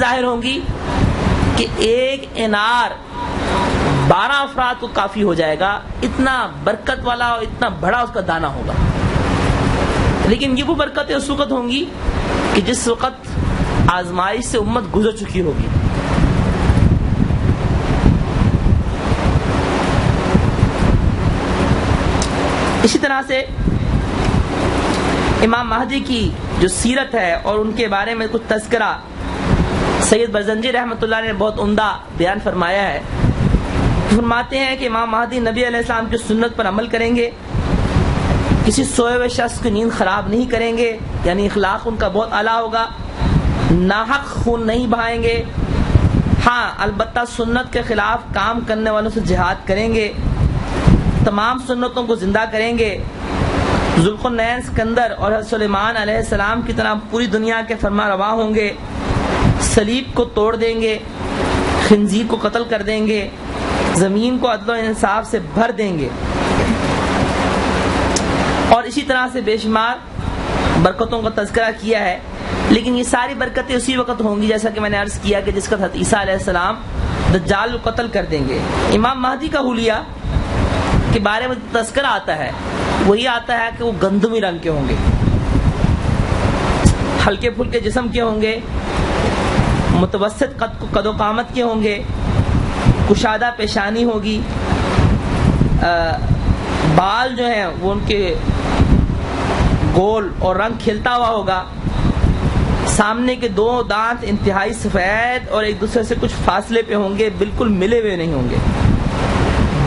ظاہر ہوں گی کہ ایک انار 12 افراد کو کافی ہو جائے گا، اتنا برکت والا اور اتنا بڑا اس کا دانہ ہوگا. لیکن یہ وہ برکتیں اس وقت ہوں گی کہ جس وقت آزمائش سے امت گزر چکی ہوگی. اسی طرح سے امام مہدی کی جو سیرت ہے اور ان کے بارے میں کچھ تذکرہ سید برزنجی رحمۃ اللہ نے بہت عمدہ بیان فرمایا ہے. فرماتے ہیں کہ امام مہدی نبی علیہ السلام کی سنت پر عمل کریں گے، کسی سوئے ہوئے شخص کی نیند خراب نہیں کریں گے، یعنی اخلاق ان کا بہت اعلیٰ ہوگا، ناحق خون نہیں بہائیں گے، ہاں البتہ سنت کے خلاف کام کرنے والوں سے جہاد کریں گے، تمام سنتوں کو زندہ کریں گے، ذوالقرنین سکندر اور حضرت سلیمان علیہ السلام کی طرح پوری دنیا کے فرما روا ہوں گے، صلیب کو توڑ دیں گے، خنزیر کو قتل کر دیں گے، زمین کو عدل و انصاف سے بھر دیں گے، اور اسی طرح سے بے شمار برکتوں کا تذکرہ کیا ہے. لیکن یہ ساری برکتیں اسی وقت ہوں گی جیسا کہ میں نے عرض کیا کہ جس کا حضرت عیسیٰ علیہ السلام دجال کو قتل کر دیں گے. امام مہدی کا حلیہ کے بارے میں تذکرہ آتا ہے، وہی آتا ہے کہ وہ گندمی رنگ کے ہوں گے، ہلکے پھلکے جسم کے ہوں گے، متوسط قد و قامت کے ہوں گے، کشادہ پیشانی ہوگی، بال جو ہیں وہ ان کے گول اور رنگ کھلتا ہوا ہوگا، سامنے کے 2 دانت انتہائی سفید اور ایک دوسرے سے کچھ فاصلے پہ ہوں گے، بالکل ملے ہوئے نہیں ہوں گے،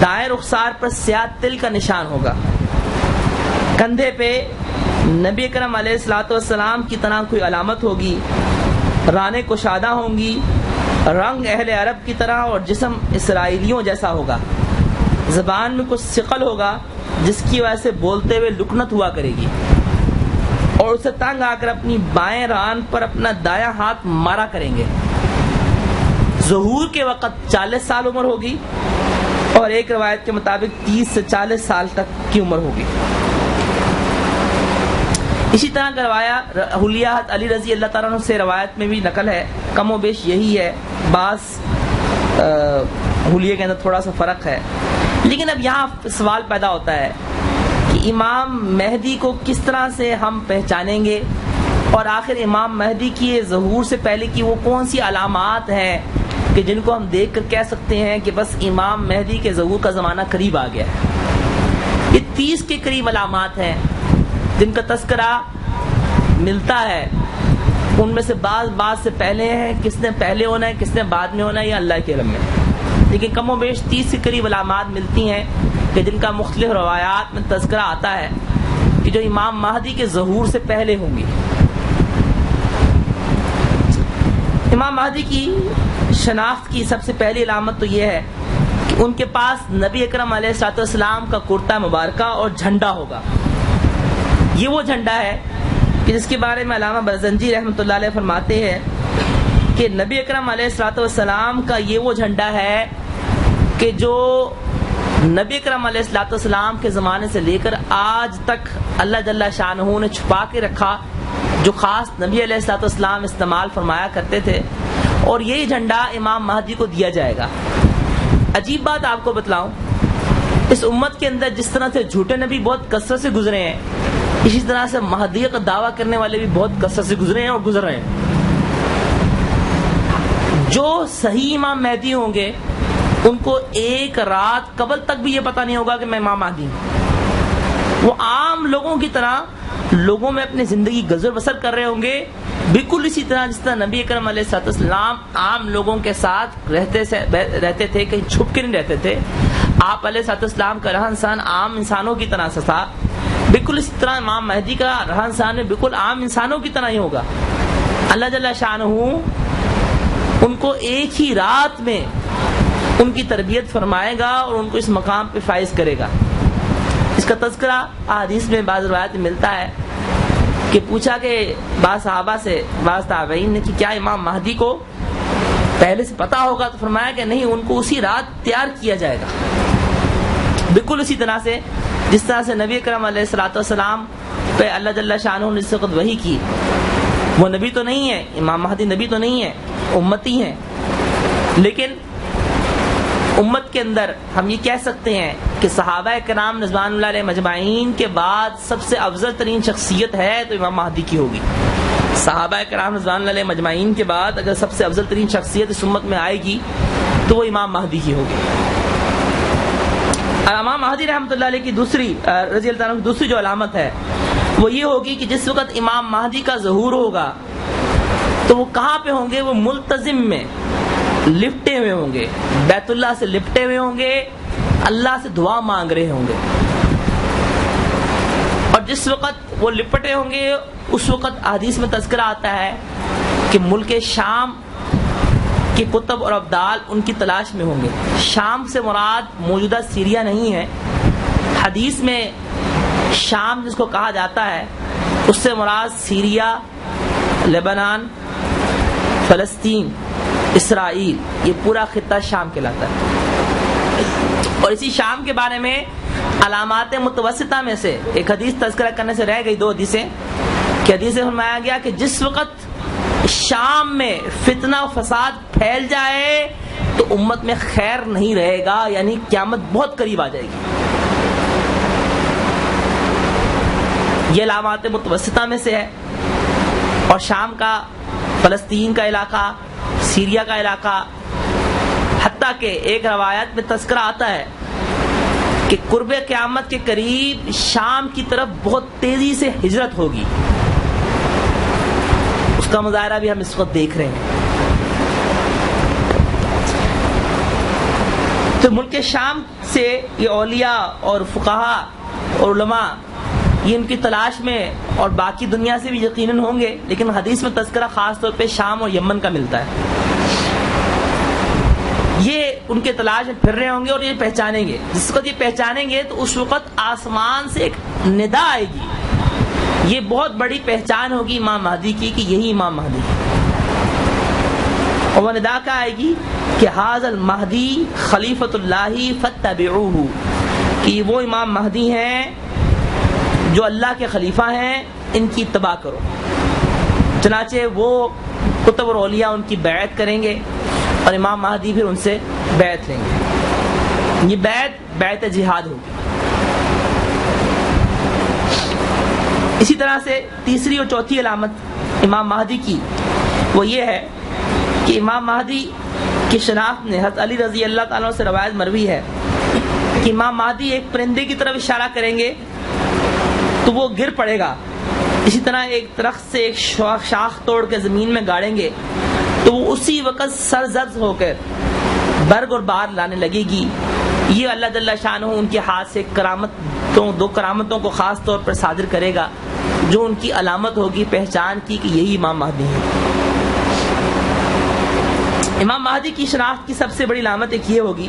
دائیں رخسار پر سیاہ تل کا نشان ہوگا، کندھے پہ نبی اکرم علیہ الصلوۃ والسلام کی طرح کوئی علامت ہوگی، رانیں کشادہ ہوں گی، رنگ اہل عرب کی طرح اور جسم اسرائیلیوں جیسا ہوگا، زبان میں کچھ ثقل ہوگا جس کی وجہ سے بولتے ہوئے لکنت ہوا کرے گی، اور اسے تنگ آ کر اپنی بائیں ران پر اپنا دایاں ہاتھ مارا کریں گے. ظہور کے وقت 40 سال عمر ہوگی اور ایک روایت کے مطابق 30 سے 40 سال تک کی عمر ہوگی. اسی طرح کا حلیہ علی رضی اللہ تعالیٰ عنہ سے روایت میں بھی نقل ہے، کم و بیش یہی ہے، بعض حلیے کے اندر تھوڑا سا فرق ہے. لیکن اب یہاں سوال پیدا ہوتا ہے کہ امام مہدی کو کس طرح سے ہم پہچانیں گے، اور آخر امام مہدی کی ظہور سے پہلے کی وہ کون سی علامات ہیں کہ جن کو ہم دیکھ کر کہہ سکتے ہیں کہ بس امام مہدی کے ظہور کا زمانہ قریب آ گیا ہے. یہ 30 کے قریب علامات ہیں جن کا تذکرہ ملتا ہے. ان میں سے بعض سے پہلے ہیں، کس نے پہلے ہونا ہے کس نے بعد میں ہونا ہے یہ اللہ کے علم میں، لیکن کم و بیش 30 کے قریب علامات ملتی ہیں کہ جن کا مختلف روایات میں تذکرہ آتا ہے کہ جو امام مہدی کے ظہور سے پہلے ہوں گی. امام مہدی کی شناخت کی سب سے پہلی علامت تو یہ ہے کہ ان کے پاس نبی اکرم علیہ الصلوۃ والسلام کا کرتا مبارکہ اور جھنڈا ہوگا. یہ وہ جھنڈا ہے کہ جس کے بارے میں علامہ برزنجی رحمۃ اللہ علیہ فرماتے ہیں کہ نبی اکرم علیہ الصلوۃ والسلام کا یہ وہ جھنڈا ہے کہ جو نبی اکرم علیہ الصلوۃ والسلام کے زمانے سے لے کر آج تک اللہ جل شانہ نے چھپا کے رکھا، جو خاص نبی علیہ الصلوۃ والسلام استعمال فرمایا کرتے تھے، اور یہی جھنڈا امام مہدی کو دیا جائے گا. عجیب بات آپ کو بتلاؤں، اس امت کے اندر جس طرح سے جھوٹے نبی بہت کثرت سے گزرے ہیں، اسی طرح سے مہدیت کا دعویٰ کرنے والے بھی بہت کثرت سے گزرے ہیں اور گزر رہے ہیں. جو صحیح امام مہدی ہوں گے ان کو ایک رات قبل تک بھی یہ پتہ نہیں ہوگا کہ میں امام مہدی ہوں. وہ عام لوگوں کی طرح لوگوں میں اپنی زندگی گزر بسر کر رہے ہوں گے، بالکل اسی طرح جس طرح نبی اکرم علیہ الصلوۃ والسلام عام لوگوں کے ساتھ رہتے تھے، کہیں چھپ کے نہیں رہتے تھے. آپ علیہ الصلوۃ والسلام کا رہن سہن عام انسانوں کی طرح سے تھا، بالکل اسی طرح امام مہدی کا رہن سہن بالکل عام انسانوں کی طرح ہی ہوگا. اللہ جل شانہ ان کو ایک ہی رات میں ان کی تربیت فرمائے گا اور ان کو اس مقام پہ فائز کرے گا. اس کا تذکرہ احادیث میں بعض روایت میں ملتا ہے کہ پوچھا کہ بعض صحابہ سے، بعض تابعین نے کہ کیا امام مہدی کو پہلے سے پتا ہوگا، تو فرمایا کہ نہیں، ان کو اسی رات تیار کیا جائے گا. بالکل اسی طرح سے جس طرح سے نبی اکرم علیہ الصلوۃ والسلام پہ اللہ جل شانہ نے اس وقت وحی کی، وہ نبی تو نہیں ہے، امام مہدی نبی تو نہیں ہے، امتی ہیں، لیکن امت کے اندر ہم یہ کہہ سکتے ہیں کہ صحابہ کرام رضوان اللہ علیہ مجمعین کے بعد سب سے افضل ترین شخصیت ہے تو امام مہدی کی ہوگی۔ صحابہ کرام رضوان اللہ علیہ مجمعین کے بعد اگر سب سے افضل ترین شخصیت اس امت میں آئے گی تو وہ امام مہدی کی ہوگی۔ امام مہدی رحمۃ اللہ علیہ کی دوسری رضی اللہ عنہ کی دوسری جو علامت ہے وہ یہ ہوگی کہ جس وقت امام مہدی کا ظہور ہوگا تو وہ کہاں پہ ہوں گے؟ وہ ملتزم میں لپٹے ہوئے ہوں گے، بیت اللہ سے لپٹے ہوئے ہوں گے، اللہ سے دعا مانگ رہے ہوں گے، اور جس وقت وہ لپٹے ہوں گے اس وقت حدیث میں تذکرہ آتا ہے کہ ملک شام کے کتب اور ابدال ان کی تلاش میں ہوں گے۔ شام سے مراد موجودہ سیریا نہیں ہے، حدیث میں شام جس کو کہا جاتا ہے اس سے مراد سیریا، لبنان، فلسطین، اسرائیل، یہ پورا خطہ شام کہلاتا ہے۔ اور اسی شام کے بارے میں علامات متوسطہ میں سے ایک حدیث تذکرہ کرنے سے رہ گئی، دو حدیثیں، کہ حدیث میں فرمایا گیا کہ جس وقت شام میں فتنہ و فساد پھیل جائے تو امت میں خیر نہیں رہے گا، یعنی قیامت بہت قریب آ جائے گی۔ یہ علامات متوسطہ میں سے ہے، اور شام کا، فلسطین کا علاقہ، سیریا کا علاقہ، حتیٰ کہ ایک روایت میں تذکرہ آتا ہے کہ قرب قیامت کے قریب شام کی طرف بہت تیزی سے ہجرت ہوگی، اس کا مظاہرہ بھی ہم اس وقت دیکھ رہے ہیں۔ تو ملک شام سے یہ اولیاء اور فقہاء اور علماء یہ ان کی تلاش میں، اور باقی دنیا سے بھی یقیناً ہوں گے، لیکن حدیث میں تذکرہ خاص طور پہ شام اور یمن کا ملتا ہے۔ یہ ان کے تلاش میں پھر رہے ہوں گے اور یہ پہچانیں گے۔ جس وقت یہ پہچانیں گے تو اس وقت آسمان سے ایک ندا آئے گی، یہ بہت بڑی پہچان ہوگی امام مہدی کی کہ یہی امام مہدی ہے۔ اور وہ ندا کا آئے گی کہ ھذا المہدی خلیفۃ اللہ فاتبعوہ، کہ وہ امام مہدی ہیں جو اللہ کے خلیفہ ہیں، ان کی اتباع کرو۔ چنانچہ وہ کتب اور اولیاء ان کی بیعت کریں گے اور امام مہدی پھر ان سے بیعت لیں گے۔ یہ بیعت جہاد ہوگی۔ اسی طرح سے تیسری اور چوتھی علامت امام مہدی کی وہ یہ ہے کہ امام مہدی کی شناخت میں حضرت علی رضی اللہ تعالیٰ سے روایت مروی ہے کہ امام مہدی ایک پرندے کی طرف اشارہ کریں گے تو وہ گر پڑے گا، اسی طرح ایک درخت سے ایک شاخ توڑ کے زمین میں گاڑیں گے تو وہ اسی وقت سرزد ہو کر برگ اور بار لانے لگے گی۔ یہ اللہ جل شانہ ان کے ہاتھ سے دو کرامتوں کو خاص طور پر صادر کرے گا جو ان کی علامت ہوگی پہچان کی کہ یہی امام مہدی ہے۔ امام مہدی کی شناخت کی سب سے بڑی علامت ایک یہ ہوگی،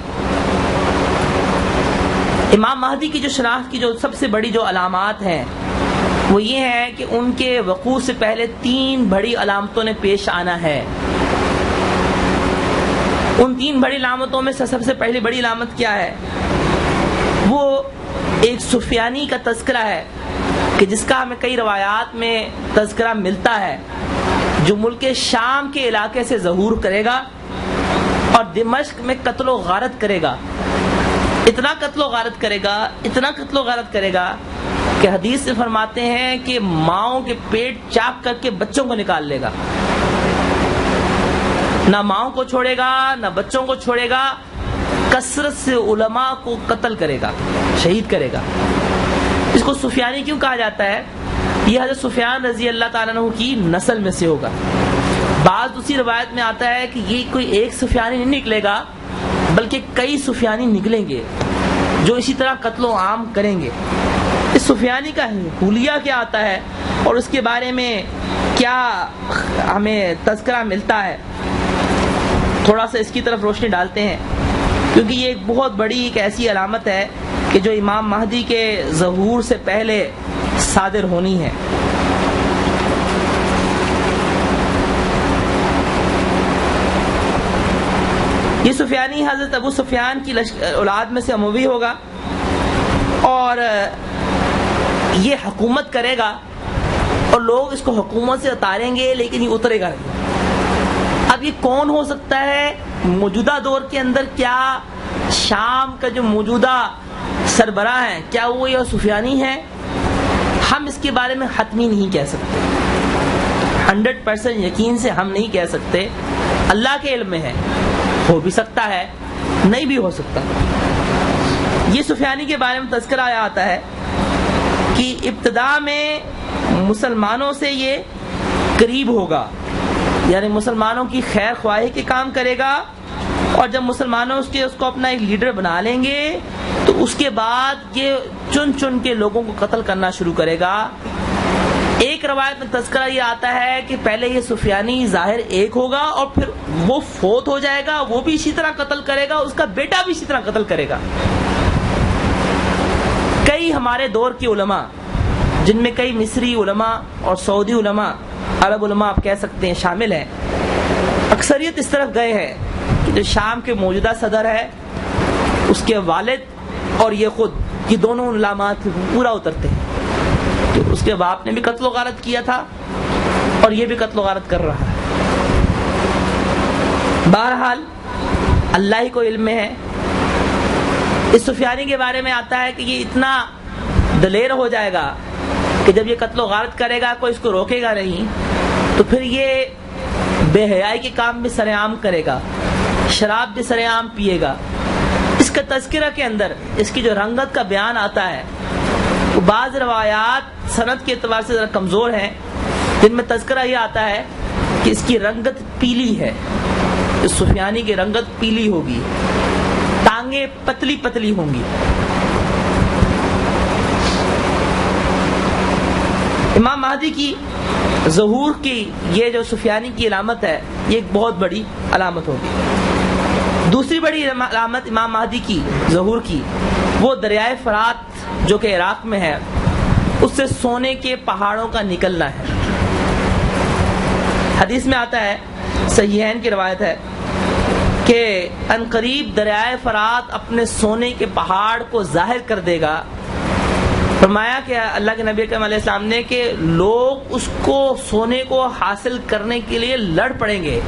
امام مہدی کی جو شناخت کی جو سب سے بڑی جو علامات ہیں وہ یہ ہے کہ ان کے وقوع سے پہلے 3 بڑی علامتوں نے پیش آنا ہے۔ ان 3 بڑی علامتوں میں سے سب سے پہلی بڑی علامت کیا ہے؟ وہ ایک سفیانی کا تذکرہ ہے کہ جس کا ہمیں کئی روایات میں تذکرہ ملتا ہے، جو ملک شام کے علاقے سے ظہور کرے گا اور دمشق میں قتل و غارت کرے گا۔ اتنا قتل و غارت کرے گا کہ حدیث سے فرماتے ہیں کہ ماؤں کے پیٹ چاک کر کے بچوں کو نکال لے گا، نہ ماؤں کو چھوڑے گا نہ بچوں کو چھوڑے گا، کثرت سے علماء کو قتل کرے گا، شہید کرے گا۔ اس کو سفیانی کیوں کہا جاتا ہے؟ یہ حضرت سفیان رضی اللہ تعالیٰ عنہ کی نسل میں سے ہوگا۔ بعض دوسری روایت میں آتا ہے کہ یہ کوئی ایک سفیانی نہیں نکلے گا بلکہ کئی سفیانی نکلیں گے جو اسی طرح قتل و عام کریں گے۔ اس سفیانی کا حلیہ کیا آتا ہے اور اس کے بارے میں کیا ہمیں تذکرہ ملتا ہے، تھوڑا سا اس کی طرف روشنی ڈالتے ہیں، کیونکہ یہ ایک بہت بڑی ایک ایسی علامت ہے کہ جو امام مہدی کے ظہور سے پہلے صادر ہونی ہے۔ یہ سفیانی حضرت ابو سفیان کی اولاد میں سے اموی ہوگا اور یہ حکومت کرے گا اور لوگ اس کو حکومت سے اتاریں گے لیکن یہ اترے گا نہیں۔ اب یہ کون ہو سکتا ہے موجودہ دور کے اندر؟ کیا شام کا جو موجودہ سربراہ ہے کیا وہ یہ سفیانی ہے؟ ہم اس کے بارے میں حتمی نہیں کہہ سکتے، 100% یقین سے ہم نہیں کہہ سکتے، اللہ کے علم میں ہے، ہو بھی سکتا ہے نہیں بھی ہو سکتا۔ یہ سفیانی کے بارے میں تذکرہ آیا آتا ہے کہ ابتدا میں مسلمانوں سے یہ قریب ہوگا، یعنی مسلمانوں کی خیر خواہی کے کام کرے گا، اور جب مسلمانوں اس کو اپنا ایک لیڈر بنا لیں گے تو اس کے بعد یہ چن چن کے لوگوں کو قتل کرنا شروع کرے گا۔ ایک روایت میں تذکرہ یہ آتا ہے کہ پہلے یہ سفیانی ظاہر ایک ہوگا اور پھر وہ فوت ہو جائے گا، وہ بھی اسی طرح قتل کرے گا، اس کا بیٹا بھی اسی طرح قتل کرے گا۔ کئی ہمارے دور کے علماء، جن میں کئی مصری علماء اور سعودی علماء، عرب علماء آپ کہہ سکتے ہیں شامل ہیں، اکثریت اس طرف گئے ہیں کہ جو شام کے موجودہ صدر ہے اس کے والد اور یہ خود، یہ دونوں علامات پورا اترتے ہیں کہ اس کے باپ نے بھی قتل و غارت کیا تھا اور یہ بھی قتل و غارت کر رہا ہے۔ بہرحال اللہ ہی کو علم میں ہے۔ اس سفیانی کے بارے میں آتا ہے کہ یہ اتنا دلیر ہو جائے گا کہ جب یہ قتل و غارت کرے گا کوئی اس کو روکے گا نہیں، تو پھر یہ بے حیائی کے کام بھی سر عام کرے گا، شراب بھی سر عام پیے گا۔ اس کا تذکرہ کے اندر اس کی جو رنگت کا بیان آتا ہے، وہ بعض روایات سند کے اعتبار سے ذرا کمزور ہیں، جن میں تذکرہ یہ آتا ہے کہ اس کی رنگت پیلی ہے، اس سفیانی کی رنگت پیلی ہوگی، ٹانگیں پتلی پتلی ہوں گی۔ امام مہدی کی ظہور کی یہ جو سفیانی کی علامت ہے، یہ ایک بہت بڑی علامت ہوگی۔ دوسری بڑی علامت امام مہدی کی ظہور کی، وہ دریائے فرات جو کہ عراق میں ہے، اس سے سونے کے پہاڑوں کا نکلنا ہے۔ حدیث میں آتا ہے، صحیحین کی روایت ہے کہ ان قریب دریائے فرات اپنے سونے کے پہاڑ کو ظاہر کر دے گا۔ فرمایا کہ اللہ کے نبی اکرم علیہ السلام نے کہ لوگ اس کو سونے کو حاصل کرنے کے لیے لڑ پڑیں گے،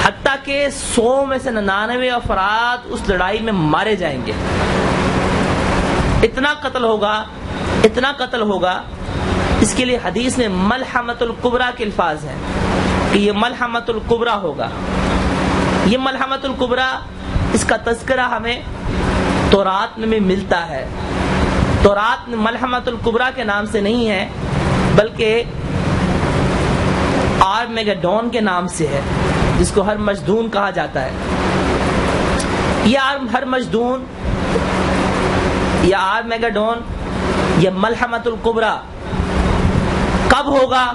حتیٰ کہ 100 میں سے 99 افراد اس لڑائی میں مارے جائیں گے۔ اتنا قتل ہوگا، اتنا قتل ہوگا۔ اس کے لیے حدیث میں ملحمۃ الکبریٰ کے الفاظ ہیں کہ یہ ملحمۃ الکبریٰ ہوگا۔ یہ ملحمۃ الکبریٰ، اس کا تذکرہ ہمیں تورات میں ملتا ہے۔ تورات میں ملحمۃ الکبریٰ کے نام سے نہیں ہے، بلکہ آرمیگڈون کے نام سے ہے، جس کو ہر مجدون کہا جاتا ہے۔ یہ ہر مجدون یا آرمیگڈون یا ملحمۃ الکبریٰ کب ہوگا؟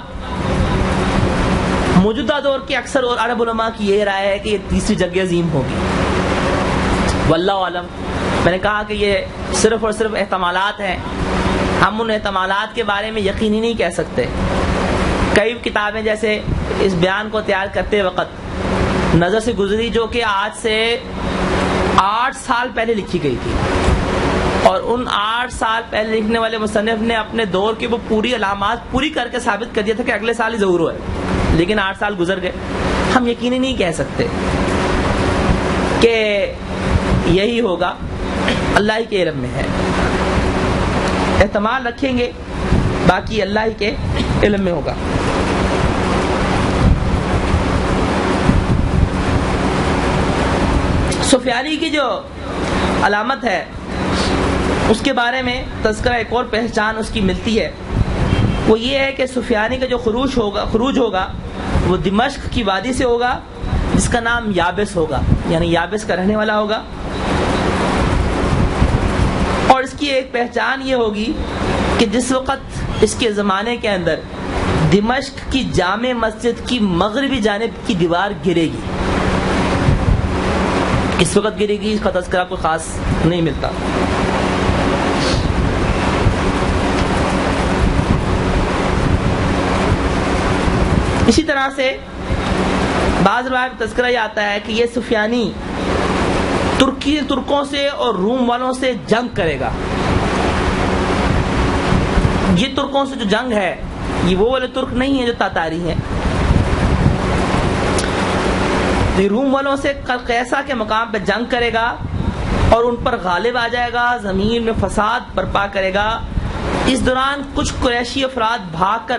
موجودہ دور کے اکثر اور عرب علماء کی یہ رائے ہے کہ یہ تیسری جنگ عظیم ہوگی، واللہ عالم۔ میں نے کہا کہ یہ صرف اور صرف احتمالات ہیں، ہم ان احتمالات کے بارے میں یقینی نہیں کہہ سکتے۔ کئی کتابیں جیسے اس بیان کو تیار کرتے وقت نظر سے گزری جو کہ آج سے 8 سال پہلے لکھی گئی تھی، اور ان 8 سال پہلے لکھنے والے مصنف نے اپنے دور کی وہ پوری علامات پوری کر کے ثابت کر دیا تھا کہ اگلے سال ہی ظہور ہوا ہے، لیکن 8 سال گزر گئے۔ ہم یقینی نہیں کہہ سکتے کہ یہی ہوگا، اللہ ہی کے علم میں ہے۔ احتمال رکھیں گے، باقی اللہ ہی کے علم میں ہوگا۔ سفیانی کی جو علامت ہے اس کے بارے میں تذکرہ ایک اور پہچان اس کی ملتی ہے، وہ یہ ہے کہ سفیانی کا جو خروج ہوگا وہ دمشق کی وادی سے ہوگا، جس کا نام یابس ہوگا، یعنی یابس کا رہنے والا ہوگا۔ اور اس کی ایک پہچان یہ ہوگی کہ جس وقت اس کے زمانے کے اندر دمشق کی جامع مسجد کی مغربی جانب کی دیوار گرے گی، کس وقت گرے گی اس کا تذکرہ کوئی خاص نہیں ملتا۔ اسی طرح سے بعض روایت میں تذکرہ یہ آتا ہے کہ یہ سفیانی ترکوں سے اور روم والوں سے جنگ کرے گا۔ یہ ترکوں سے جو جنگ ہے، یہ وہ والے ترک نہیں ہیں جو تاتاری ہیں، تو یہ روم والوں سے قیصہ کے مقام پہ جنگ کرے گا اور ان پر غالب آ جائے گا، زمین میں فساد برپا کرے گا۔ اس دوران کچھ قریشی افراد بھاگ کر